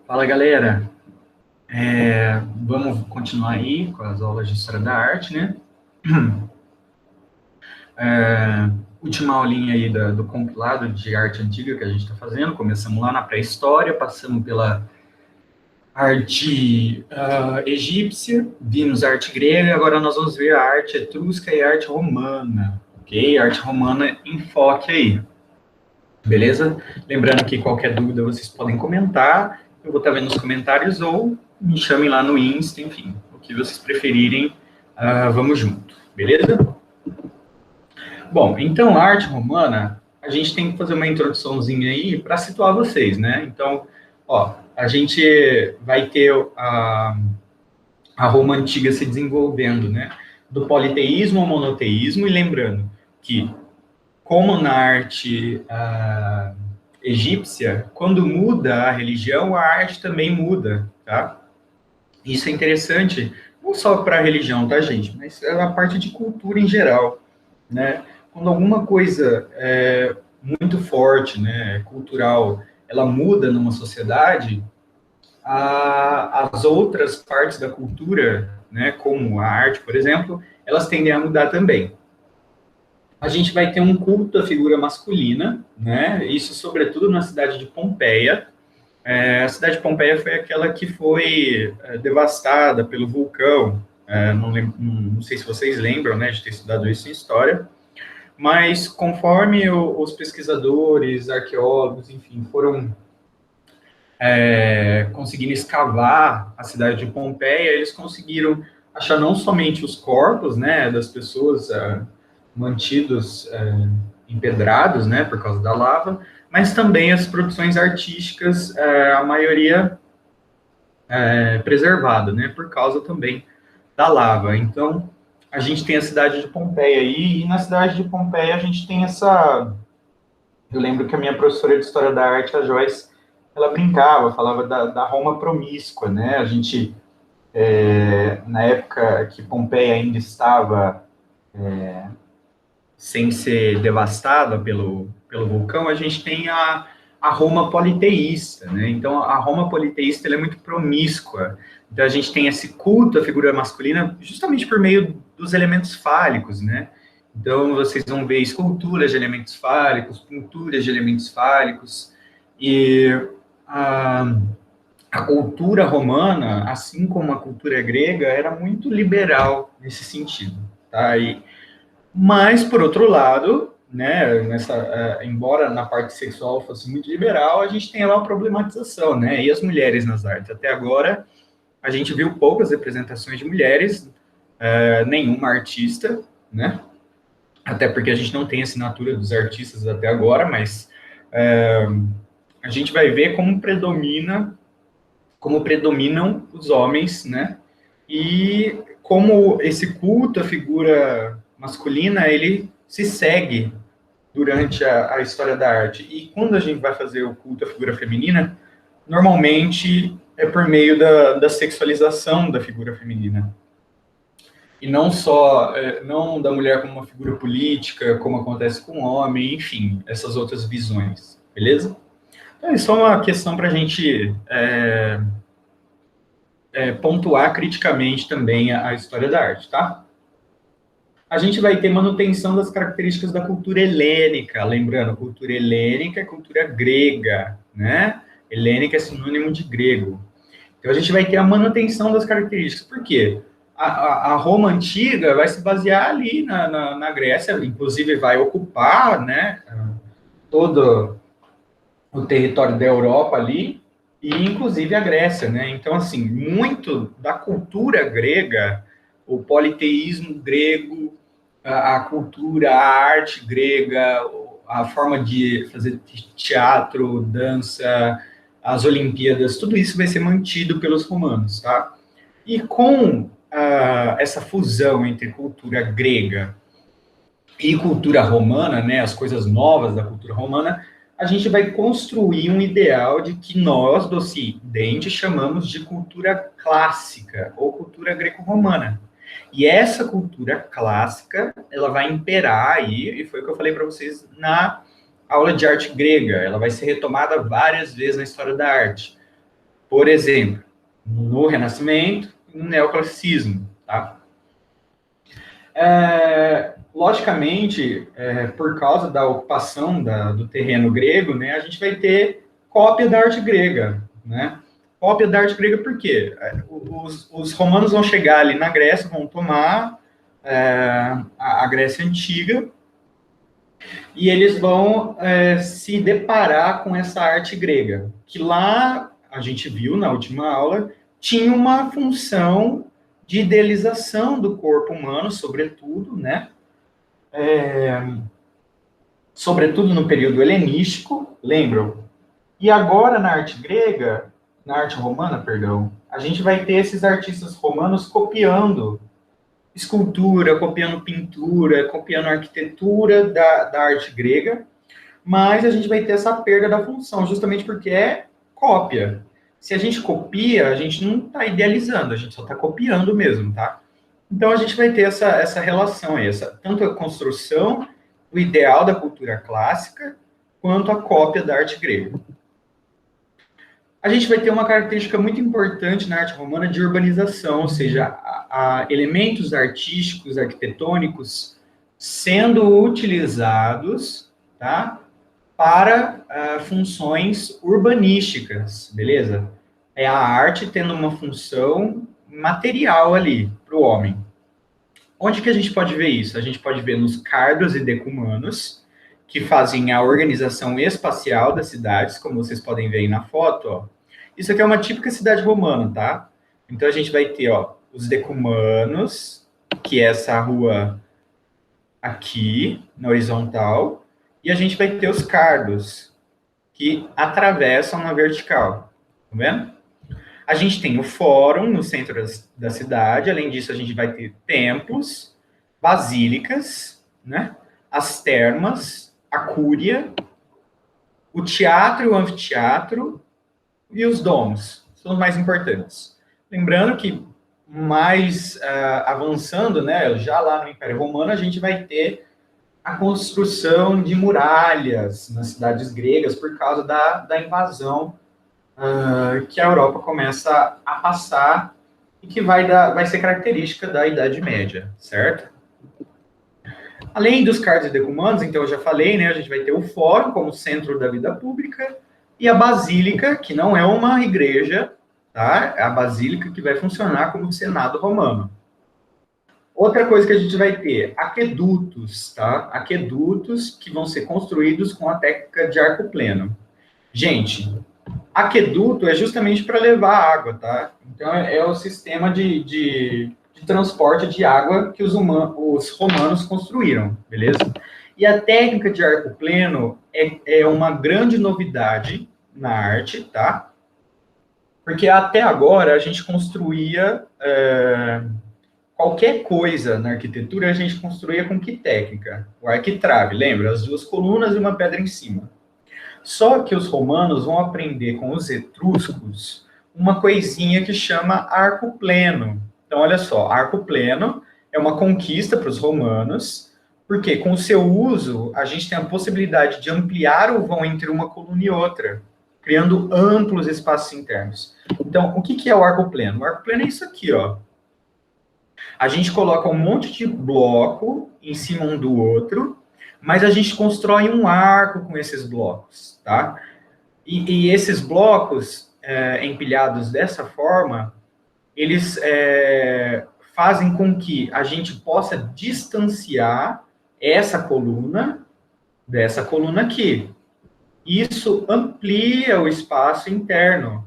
Fala, galera. Vamos continuar aí com as aulas de História da Arte, né? Última aulinha aí do compilado de arte antiga que a gente está fazendo. Começamos lá na pré-história, passamos pela arte egípcia, vimos a arte grega, agora nós vamos ver a arte etrusca e a arte romana, ok? Arte romana em foque aí, beleza? Lembrando que qualquer dúvida vocês podem comentar, eu vou estar vendo nos comentários ou me chamem lá no Insta, enfim, o que vocês preferirem, vamos junto, beleza? Bom, então a arte romana, a gente tem que fazer uma introduçãozinha aí para situar vocês, né? Então, ó, a gente vai ter a Roma antiga se desenvolvendo, né? Do politeísmo ao monoteísmo, e lembrando que, como na arte egípcia, quando muda a religião, a arte também muda, tá? Isso é interessante, não só para a religião, tá, gente? Mas é a parte de cultura em geral, né? Quando alguma coisa é muito forte, né, cultural, ela muda numa sociedade, as outras partes da cultura, né, como a arte, por exemplo, elas tendem a mudar também. A gente vai ter um culto à figura masculina, né, isso sobretudo na cidade de Pompeia. A cidade de Pompeia foi aquela que foi devastada pelo vulcão. Não sei se vocês lembram, né, de ter estudado isso em história, mas conforme os pesquisadores, arqueólogos, enfim, foram conseguindo escavar a cidade de Pompeia, eles conseguiram achar não somente os corpos, né, das pessoas mantidos empedrados, né, por causa da lava, mas também as produções artísticas, a maioria preservada, né, por causa também da lava. Então, a gente tem a cidade de Pompeia aí, e na cidade de Pompeia a gente tem essa... Eu lembro que a minha professora de História da Arte, a Joyce, ela brincava, falava da Roma promíscua, né? A gente, na época que Pompeia ainda estava sem ser devastada pelo vulcão, a gente tem a Roma politeísta, né? Então, a Roma politeísta ela é muito promíscua. Então, a gente tem esse culto à figura masculina justamente por meio dos elementos fálicos, né? Então, vocês vão ver esculturas de elementos fálicos, pinturas de elementos fálicos, e a, a cultura romana, assim como a cultura grega, era muito liberal nesse sentido, tá? Mas, por outro lado, né, embora na parte sexual fosse muito liberal, a gente tem lá a problematização, né? E as mulheres nas artes? Até agora, a gente viu poucas representações de mulheres, nenhuma artista, né? Até porque a gente não tem assinatura dos artistas até agora, mas a gente vai ver como predominam os homens, né? E como esse culto à figura masculina, ele se segue durante a história da arte. E quando a gente vai fazer o culto à figura feminina, normalmente é por meio da sexualização da figura feminina. E não só, não da mulher como uma figura política, como acontece com o homem, enfim, essas outras visões, beleza? Então, é só uma questão para a gente pontuar criticamente também a história da arte, tá? A gente vai ter manutenção das características da cultura helênica, lembrando, cultura helênica é cultura grega, né? Helênica é sinônimo de grego. Então, a gente vai ter a manutenção das características. Por quê? A Roma antiga vai se basear ali na Grécia, inclusive vai ocupar, né, todo o território da Europa ali, e inclusive a Grécia, né? Então, assim, muito da cultura grega, o politeísmo grego, a cultura, a arte grega, a forma de fazer teatro, dança, as Olimpíadas, tudo isso vai ser mantido pelos romanos, tá? E com essa fusão entre cultura grega e cultura romana, né, as coisas novas da cultura romana, a gente vai construir um ideal de que nós, do Ocidente, chamamos de cultura clássica ou cultura greco-romana. E essa cultura clássica, ela vai imperar aí, e foi o que eu falei para vocês na aula de arte grega, ela vai ser retomada várias vezes na história da arte. Por exemplo, no Renascimento e no Neoclassicismo, tá? Logicamente, por causa da ocupação do terreno grego, né, a gente vai ter cópia da arte grega, né? Cópia da arte grega por quê? Os romanos vão chegar ali na Grécia, vão tomar a Grécia Antiga, e eles vão se deparar com essa arte grega, que lá, a gente viu na última aula, tinha uma função de idealização do corpo humano, sobretudo, né? Sobretudo no período helenístico, lembram? E agora na arte grega, na arte romana, perdão, a gente vai ter esses artistas romanos copiando escultura, copiando pintura, copiando arquitetura da arte grega, mas a gente vai ter essa perda da função, justamente porque é cópia. Se a gente copia, a gente não está idealizando, a gente só está copiando mesmo, tá? Então a gente vai ter essa relação aí, tanto a construção do ideal da cultura clássica, quanto a cópia da arte grega. A gente vai ter uma característica muito importante na arte romana de urbanização, ou seja, elementos artísticos, arquitetônicos sendo utilizados, tá, para funções urbanísticas, beleza? É a arte tendo uma função material ali para o homem. Onde que a gente pode ver isso? A gente pode ver nos cardos e decumanos, que fazem a organização espacial das cidades, como vocês podem ver aí na foto, ó. Isso aqui é uma típica cidade romana, tá? Então a gente vai ter, ó, os decumanos, que é essa rua aqui, na horizontal, e a gente vai ter os cardos, que atravessam na vertical, tá vendo? A gente tem o fórum no centro da cidade, além disso a gente vai ter templos, basílicas, né? As termas, a cúria, o teatro e o anfiteatro e os domos, são os mais importantes. Lembrando que mais avançando, né, já lá no Império Romano, a gente vai ter a construção de muralhas nas cidades gregas por causa da invasão que a Europa começa a passar e que vai ser característica da Idade Média, certo? Além dos cardos e decumanos, então eu já falei, né, a gente vai ter o fórum como centro da vida pública e a basílica, que não é uma igreja, tá? É a basílica que vai funcionar como o Senado romano. Outra coisa que a gente vai ter, aquedutos, tá? Aquedutos que vão ser construídos com a técnica de arco pleno. Gente, aqueduto é justamente para levar água, tá? Então, é o sistema de transporte de água que os romanos construíram, beleza? E a técnica de arco pleno é uma grande novidade na arte, tá? Porque até agora a gente construía qualquer coisa na arquitetura, a gente construía com que técnica? O arquitrave, lembra? As duas colunas e uma pedra em cima. Só que os romanos vão aprender com os etruscos uma coisinha que chama arco pleno. Então, olha só, arco pleno é uma conquista para os romanos, porque com o seu uso, a gente tem a possibilidade de ampliar o vão entre uma coluna e outra, criando amplos espaços internos. Então, o que é o arco pleno? O arco pleno é isso aqui, ó. A gente coloca um monte de bloco em cima um do outro, mas a gente constrói um arco com esses blocos, tá? E esses blocos empilhados dessa forma, eles fazem com que a gente possa distanciar essa coluna dessa coluna aqui. Isso amplia o espaço interno.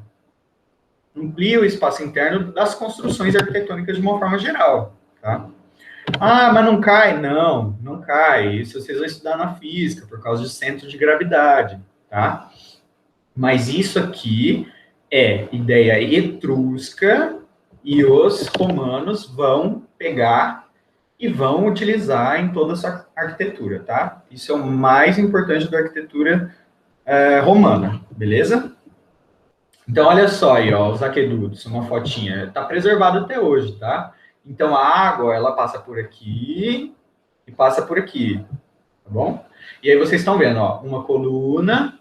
Amplia o espaço interno das construções arquitetônicas de uma forma geral, tá? Ah, mas não cai? Não, não cai. Isso vocês vão estudar na física, por causa de centro de gravidade, tá? Mas isso aqui é ideia etrusca e os romanos vão pegar e vão utilizar em toda a sua arquitetura, tá? Isso é o mais importante da arquitetura romana, beleza? Então, olha só aí, ó, os aquedutos, uma fotinha. Está preservado até hoje, tá? Então, a água, ela passa por aqui e passa por aqui, tá bom? E aí vocês estão vendo, ó, uma coluna,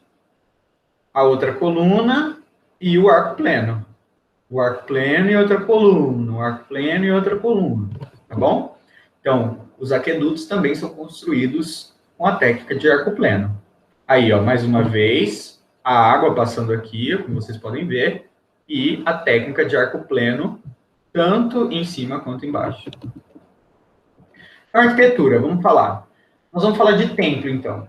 a outra coluna e o arco pleno. O arco pleno e outra coluna, o arco pleno e outra coluna, tá bom? Então, os aquedutos também são construídos com a técnica de arco pleno. Aí, ó, mais uma vez, a água passando aqui, como vocês podem ver, e a técnica de arco pleno, tanto em cima quanto embaixo. Arquitetura, vamos falar. Nós vamos falar de templo, então.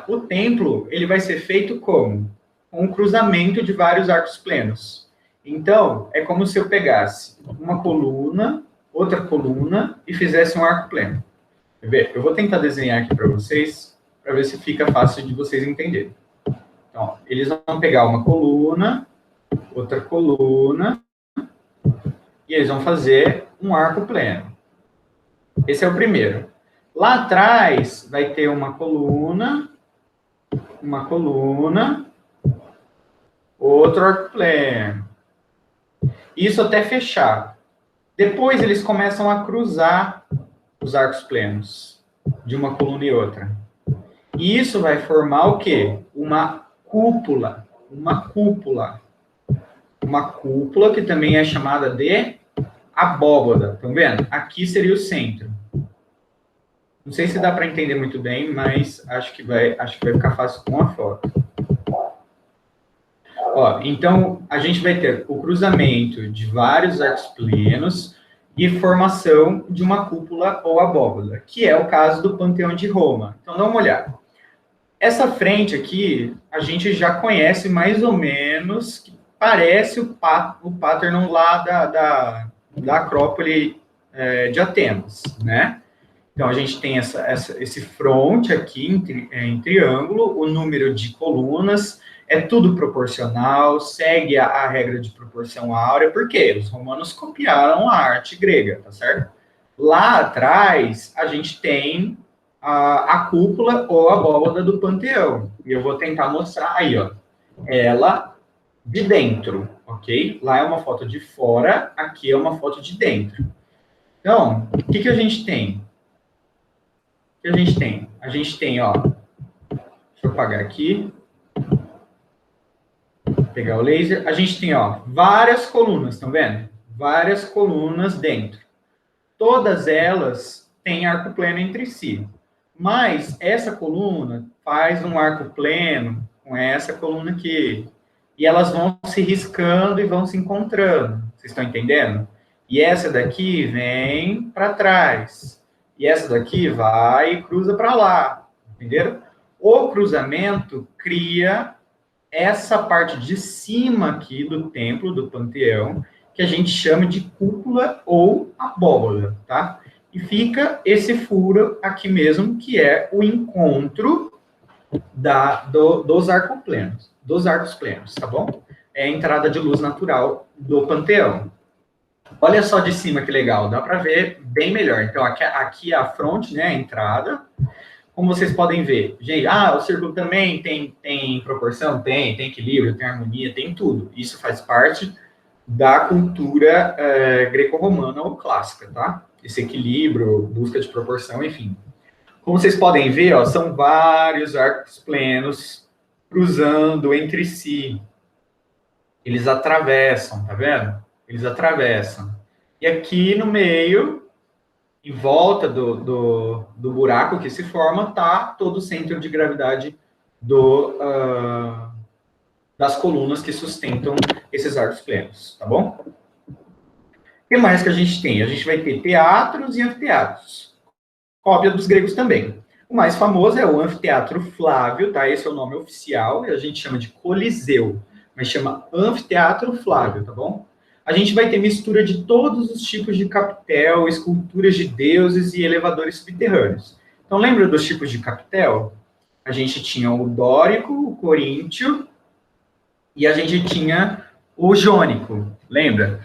O templo, ele vai ser feito como? Com um cruzamento de vários arcos plenos. Então, é como se eu pegasse uma coluna, outra coluna, e fizesse um arco pleno. Quer ver? Eu vou tentar desenhar aqui para vocês, para ver se fica fácil de vocês entenderem. Então, ó, eles vão pegar uma coluna, outra coluna, e eles vão fazer um arco pleno. Esse é o primeiro. Lá atrás vai ter uma coluna, outro arco pleno. Isso até fechar. Depois eles começam a cruzar os arcos plenos de uma coluna e outra. E isso vai formar o quê? Uma cúpula. Uma cúpula que também é chamada de abóbada. Estão vendo? Aqui seria o centro. Não sei se dá para entender muito bem, mas acho que vai ficar fácil com a foto. Ó, então, a gente vai ter o cruzamento de vários arcos plenos e formação de uma cúpula ou abóbada, que é o caso do Panteão de Roma. Então, dá uma olhada. Essa frente aqui, a gente já conhece mais ou menos, que parece o pattern lá da Acrópole de Atenas, né? Então, a gente tem esse fronte aqui em triângulo, o número de colunas, é tudo proporcional, segue a regra de proporção áurea, porque os romanos copiaram a arte grega, tá certo? Lá atrás, a gente tem a cúpula ou a abóbada do panteão. E eu vou tentar mostrar aí, ó. Ela de dentro, ok? Lá é uma foto de fora, aqui é uma foto de dentro. Então, o que a gente tem? A gente tem, ó, deixa eu apagar aqui, pegar o laser, a gente tem, ó, várias colunas, estão vendo? Várias colunas dentro. Todas elas têm arco pleno entre si, mas essa coluna faz um arco pleno com essa coluna aqui, e elas vão se riscando e vão se encontrando, vocês estão entendendo? E essa daqui vem para trás. E essa daqui vai e cruza para lá, entenderam? O cruzamento cria essa parte de cima aqui do templo, do panteão, que a gente chama de cúpula ou abóbada, tá? E fica esse furo aqui mesmo, que é o encontro dos arcos plenos, tá bom? É a entrada de luz natural do panteão. Olha só de cima que legal, dá para ver bem melhor. Então, aqui é a fronte, né, a entrada. Como vocês podem ver, gente, o círculo também tem proporção? Tem equilíbrio, tem harmonia, tem tudo. Isso faz parte da cultura greco-romana ou clássica, tá? Esse equilíbrio, busca de proporção, enfim. Como vocês podem ver, ó, são vários arcos plenos cruzando entre si. Eles atravessam, tá vendo? Eles atravessam. E aqui no meio, em volta do buraco que se forma, tá todo o centro de gravidade das colunas que sustentam esses arcos plenos, tá bom? O que mais que a gente tem? A gente vai ter teatros e anfiteatros. Cópia dos gregos também. O mais famoso é o Anfiteatro Flávio, tá? Esse é o nome oficial, e a gente chama de Coliseu, mas chama Anfiteatro Flávio, tá bom? A gente vai ter mistura de todos os tipos de capitel, esculturas de deuses e elevadores subterrâneos. Então, lembra dos tipos de capitel? A gente tinha o dórico, o coríntio, e a gente tinha o jônico, lembra?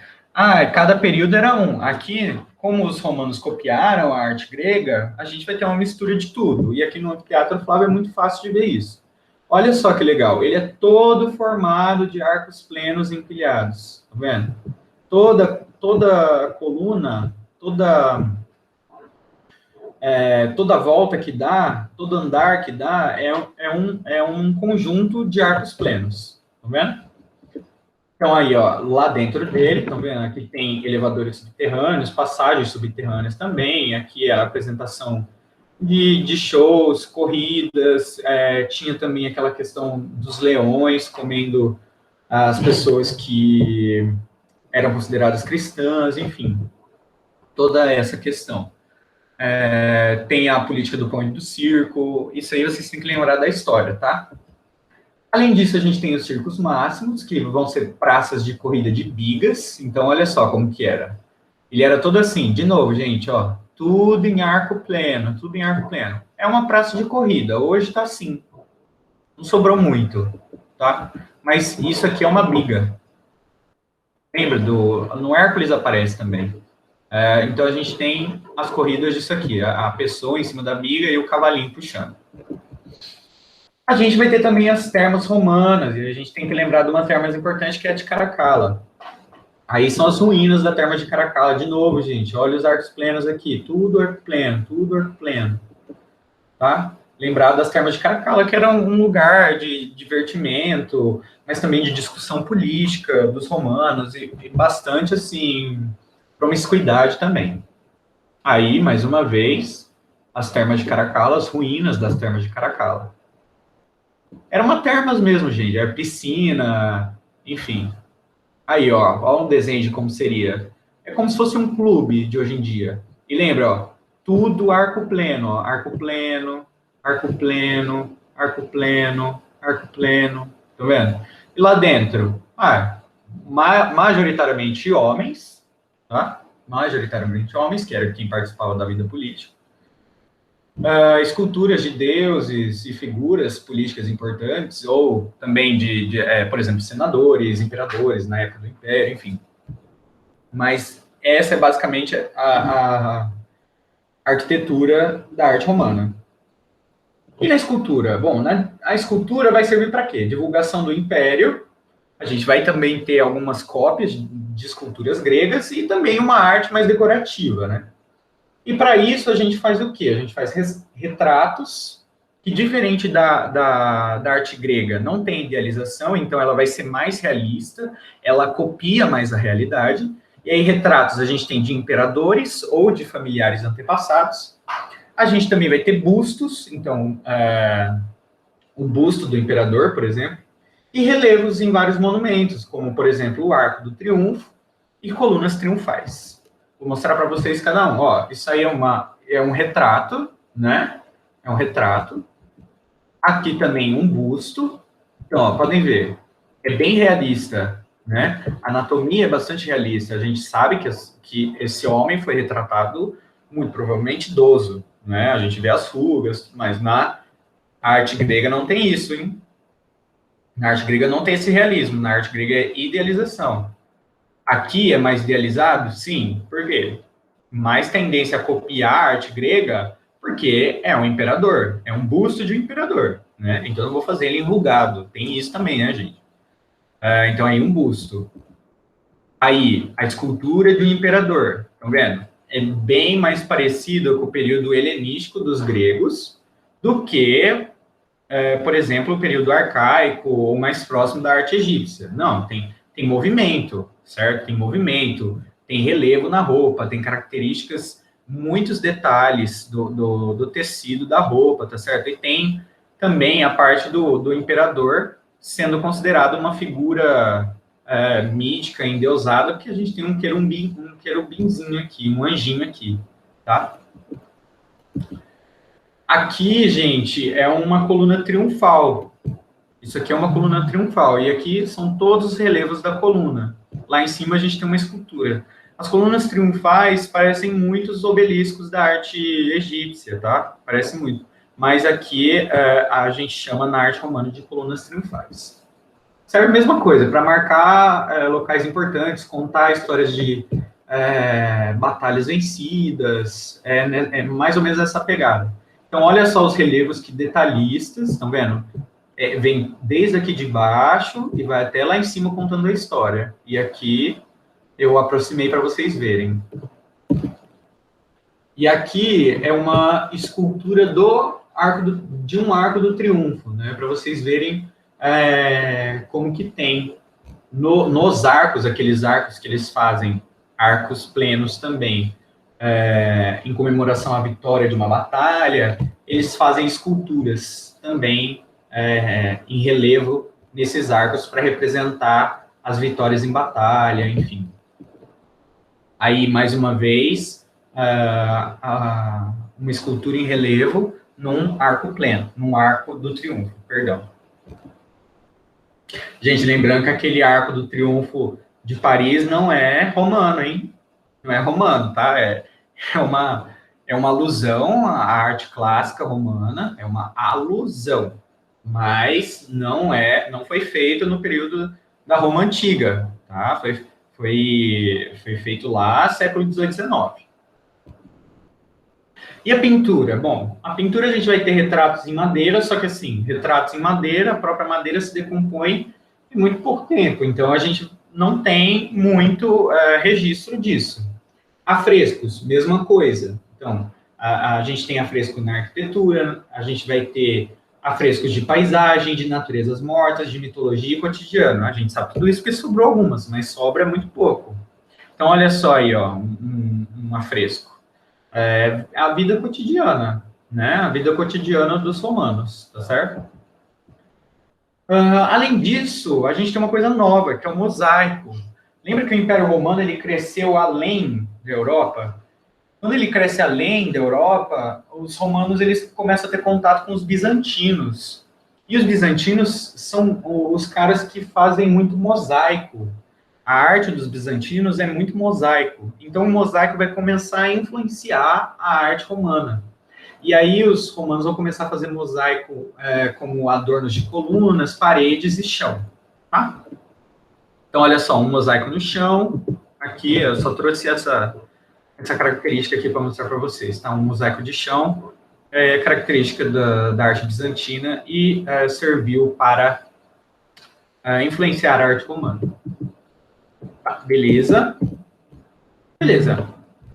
Cada período era um. Aqui, como os romanos copiaram a arte grega, a gente vai ter uma mistura de tudo. E aqui no Anfiteatro Flávio é muito fácil de ver isso. Olha só que legal, ele é todo formado de arcos plenos empilhados, tá vendo? Toda coluna, toda volta que dá, todo andar que dá, é um conjunto de arcos plenos, tá vendo? Então, aí, ó, lá dentro dele, estão vendo? Aqui tem elevadores subterrâneos, passagens subterrâneas também. Aqui é a apresentação de shows, corridas. Tinha também aquela questão dos leões comendo as pessoas que eram consideradas cristãs, enfim, toda essa questão. Tem a política do pão e do circo. Isso aí vocês têm que lembrar da história, tá? Além disso, a gente tem os circos máximos, que vão ser praças de corrida de bigas. Então, olha só como que era. Ele era todo assim, de novo, gente, ó, tudo em arco pleno, tudo em arco pleno. É uma praça de corrida, hoje tá assim. Não sobrou muito, tá? Mas isso aqui é uma biga. Lembra no Hércules aparece também. Então, a gente tem as corridas disso aqui, a pessoa em cima da biga e o cavalinho puxando. A gente vai ter também as termas romanas, e a gente tem que lembrar de uma terma mais importante, que é a de Caracalla. Aí são as ruínas da terma de Caracalla. De novo, gente, olha os arcos plenos aqui, tudo arco pleno, tá? Lembrar das termas de Caracalla, que era um lugar de divertimento, mas também de discussão política dos romanos, e bastante, assim, promiscuidade também. Aí, mais uma vez, as termas de Caracalla, as ruínas das termas de Caracalla. Eram uma termas mesmo, gente. Era piscina, enfim. Aí, ó um desenho de como seria. É como se fosse um clube de hoje em dia. E lembra, ó, tudo arco pleno, ó. Arco pleno, arco pleno, arco pleno, arco pleno. Tá vendo? E lá dentro, majoritariamente homens, tá? Majoritariamente homens, que era quem participava da vida política. Esculturas de deuses e figuras políticas importantes, ou também por exemplo, senadores, imperadores na época do Império, enfim. Mas essa é basicamente a arquitetura da arte romana. E na escultura? Bom, a escultura vai servir para quê? Divulgação do Império. A gente vai também ter algumas cópias de esculturas gregas e também uma arte mais decorativa, né? E para isso a gente faz o quê? A gente faz retratos, que diferente da arte grega, não tem idealização, então ela vai ser mais realista, ela copia mais a realidade. E aí retratos a gente tem de imperadores ou de familiares antepassados. A gente também vai ter bustos, então o busto do imperador, por exemplo, e relevos em vários monumentos, como por exemplo o Arco do Triunfo e colunas triunfais. Vou mostrar para vocês cada um. Ó, isso aí é um retrato, né? É um retrato. Aqui também um busto. Então, ó, podem ver. É bem realista, né? A anatomia é bastante realista. A gente sabe que esse homem foi retratado muito provavelmente idoso, né? A gente vê as rugas, mas na arte grega não tem isso, hein? Na arte grega não tem esse realismo. Na arte grega é idealização. Aqui é mais idealizado? Sim. Por quê? Mais tendência a copiar a arte grega, porque é um imperador, é um busto de um imperador, né? Então eu vou fazer ele enrugado. Tem isso também, né, gente? Então aí um busto. Aí, a escultura de um imperador, estão vendo? É bem mais parecido com o período helenístico dos gregos do que, por exemplo, o período arcaico ou mais próximo da arte egípcia. Não, tem movimento, certo? Tem movimento, tem relevo na roupa, tem características, muitos detalhes do tecido da roupa, tá certo? E tem também a parte do imperador sendo considerado uma figura mítica, endeusada, porque a gente tem um querubinzinho aqui, um anjinho aqui, tá? Aqui, gente, é uma coluna triunfal. Isso aqui é uma coluna triunfal. E aqui são todos os relevos da coluna. Lá em cima a gente tem uma escultura. As colunas triunfais parecem muitos obeliscos da arte egípcia, tá? Parece muito. Mas aqui a gente chama na arte romana de colunas triunfais. Serve a mesma coisa, para marcar locais importantes, contar histórias de batalhas vencidas, é mais ou menos essa pegada. Então, olha só os relevos que detalhistas, estão vendo? Vem desde aqui de baixo e vai até lá em cima contando a história. E aqui eu aproximei para vocês verem. E aqui é uma escultura de um arco do triunfo, né? Para vocês verem como que tem nos arcos, aqueles arcos que eles fazem, arcos plenos também, em comemoração à vitória de uma batalha, eles fazem esculturas também em relevo nesses arcos para representar as vitórias em batalha, enfim. Aí, mais uma vez, uma escultura em relevo num arco pleno, num arco do triunfo, perdão. Gente, lembrando que aquele arco do triunfo de Paris não é romano, hein? Não é romano, tá? É uma alusão à arte clássica romana, é uma alusão, mas não foi feito no período da Roma Antiga, tá? Foi feito lá século XVIII, XIX. E a pintura? Bom, a pintura a gente vai ter retratos em madeira, só que assim, retratos em madeira, a própria madeira se decompõe em muito pouco tempo, então a gente não tem muito registro disso. Afrescos, mesma coisa. Então, a gente tem afresco na arquitetura, a gente vai ter afrescos de paisagem, de naturezas mortas, de mitologia e cotidiano. A gente sabe tudo isso porque sobrou algumas, mas sobra muito pouco. Então, olha só aí, ó, um afresco. A vida cotidiana, né? A vida cotidiana dos romanos, tá certo? Além disso, a gente tem uma coisa nova, que é o mosaico. Lembra que o Império Romano ele cresceu além da Europa? Quando ele cresce além da Europa, os romanos eles começam a ter contato com os bizantinos. E os bizantinos são os caras que fazem muito mosaico. A arte dos bizantinos é muito mosaico. Então, o mosaico vai começar a influenciar a arte romana. E aí, os romanos vão começar a fazer mosaico como adornos de colunas, paredes e chão. Tá? Então, olha só, um mosaico no chão. Aqui, eu só trouxe essa característica aqui para mostrar para vocês. Tá? Um mosaico de chão, característica da arte bizantina e serviu para influenciar a arte romana. Tá, beleza. Beleza.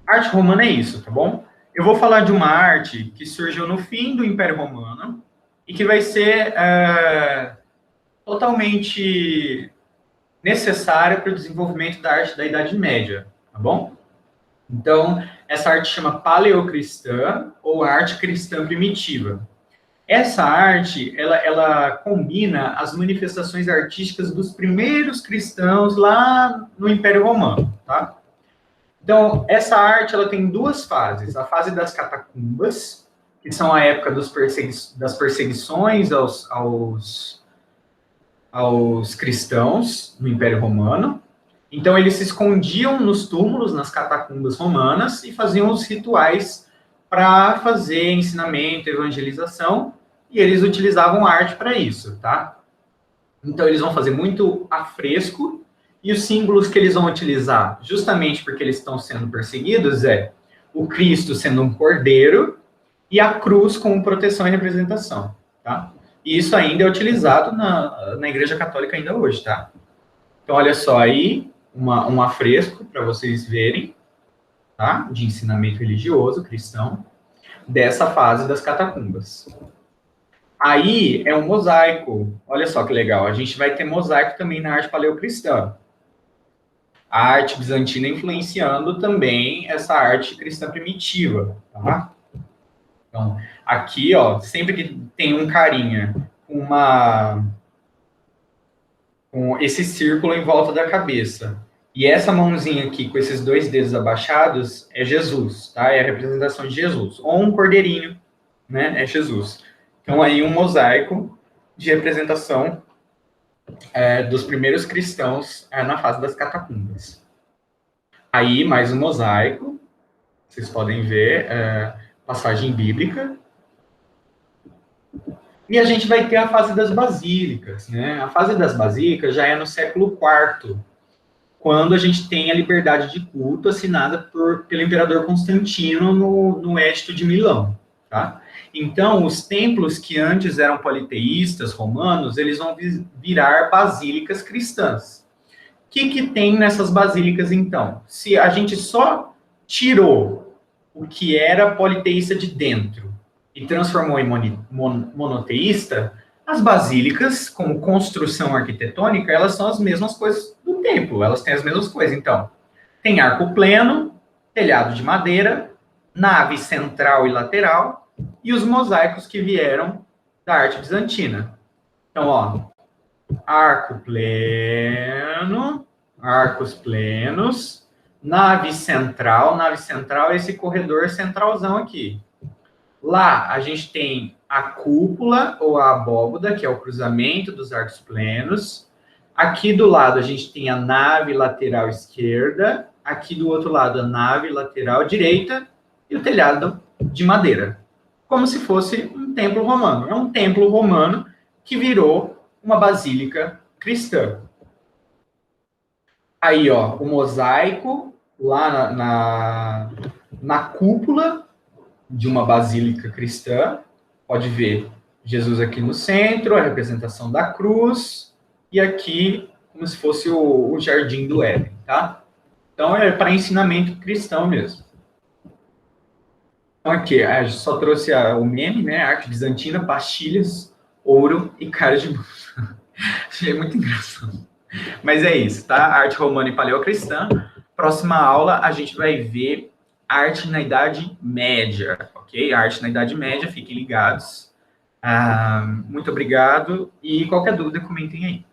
Arte romana é isso, tá bom? Eu vou falar de uma arte que surgiu no fim do Império Romano e que vai ser totalmente necessária para o desenvolvimento da arte da Idade Média, tá bom? Então, essa arte chama paleocristã ou arte cristã primitiva. Essa arte, ela combina as manifestações artísticas dos primeiros cristãos lá no Império Romano, tá? Então, essa arte, ela tem duas fases. A fase das catacumbas, que são a época das perseguições aos cristãos no Império Romano. Então, eles se escondiam nos túmulos, nas catacumbas romanas, e faziam os rituais para fazer ensinamento, evangelização, e eles utilizavam arte para isso, tá? Então, eles vão fazer muito afresco, e os símbolos que eles vão utilizar, justamente porque eles estão sendo perseguidos, é o Cristo sendo um cordeiro, e a cruz como proteção e representação, tá? E isso ainda é utilizado na Igreja Católica ainda hoje, tá? Então, olha só aí, um afresco para vocês verem, tá? De ensinamento religioso cristão, dessa fase das catacumbas. Aí é um mosaico. Olha só que legal. A gente vai ter mosaico também na arte paleocristã. A arte bizantina influenciando também essa arte cristã primitiva, tá? Então, aqui, ó, sempre que tem um carinha com esse círculo em volta da cabeça, e essa mãozinha aqui, com esses dois dedos abaixados, é Jesus, tá? É a representação de Jesus. Ou um cordeirinho, né? É Jesus. Então, aí um mosaico de representação dos primeiros cristãos na fase das catacumbas. Aí, mais um mosaico. Vocês podem ver, passagem bíblica. E a gente vai ter a fase das basílicas, né? A fase das basílicas já é no século IV, quando a gente tem a liberdade de culto assinada pelo imperador Constantino no Edito de Milão, tá? Então, os templos que antes eram politeístas romanos, eles vão virar basílicas cristãs. O que tem nessas basílicas, então? Se a gente só tirou o que era politeísta de dentro e transformou em monoteísta, As basílicas, como construção arquitetônica, elas são as mesmas coisas do templo, elas têm as mesmas coisas. Então, tem arco pleno, telhado de madeira, nave central e lateral, e os mosaicos que vieram da arte bizantina. Então, ó, arco pleno, arcos plenos, nave central é esse corredor centralzão aqui. Lá a gente tem a cúpula ou a abóboda, que é o cruzamento dos arcos plenos. Aqui do lado a gente tem a nave lateral esquerda, aqui do outro lado a nave lateral direita e o telhado de madeira. Como se fosse um templo romano. É um templo romano que virou uma basílica cristã. Aí, ó, o mosaico lá na cúpula de uma basílica cristã. Pode ver Jesus aqui no centro, a representação da cruz, e aqui como se fosse o jardim do Éden, tá? Então é para ensinamento cristão mesmo. Então aqui, a gente só trouxe o meme, né? Arte bizantina, pastilhas, ouro e cara de bunda. Achei muito engraçado. Mas é isso, tá? Arte romana e paleocristã. Próxima aula a gente vai ver arte na Idade Média, ok? Arte na Idade Média, fiquem ligados. Muito obrigado e qualquer dúvida comentem aí.